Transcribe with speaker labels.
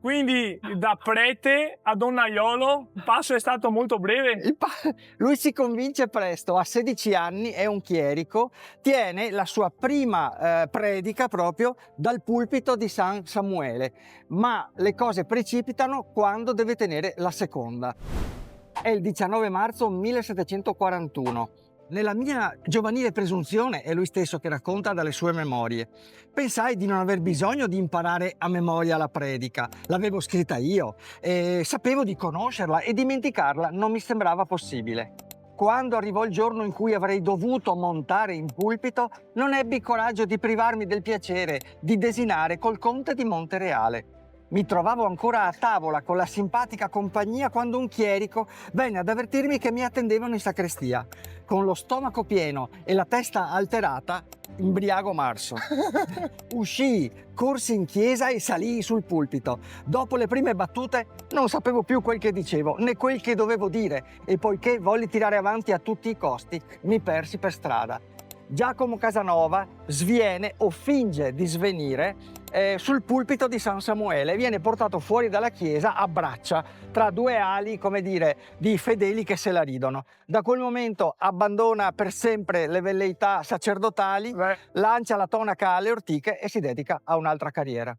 Speaker 1: Quindi da prete a donnaiolo il passo è stato molto breve.
Speaker 2: Lui si convince presto, a 16 anni, è un chierico, tiene la sua prima predica proprio dal pulpito di San Samuele, ma le cose precipitano quando deve tenere la seconda. È il 19 marzo 1741. Nella mia giovanile presunzione, è lui stesso che racconta dalle sue memorie, pensai di non aver bisogno di imparare a memoria la predica. L'avevo scritta io e sapevo di conoscerla, e dimenticarla non mi sembrava possibile. Quando arrivò il giorno in cui avrei dovuto montare in pulpito, non ebbi coraggio di privarmi del piacere di desinare col conte di Montereale. Mi trovavo ancora a tavola con la simpatica compagnia quando un chierico venne ad avvertirmi che mi attendevano in sacrestia. Con lo stomaco pieno e la testa alterata, imbriago marso. Uscii, corsi in chiesa e salii sul pulpito. Dopo le prime battute non sapevo più quel che dicevo, né quel che dovevo dire, e poiché volli tirare avanti a tutti i costi, mi persi per strada. Giacomo Casanova sviene o finge di svenire sul pulpito di San Samuele, viene portato fuori dalla chiesa a braccia tra due ali, come dire, di fedeli che se la ridono. Da quel momento abbandona per sempre le velleità sacerdotali, lancia la tonaca alle ortiche e si dedica a un'altra carriera.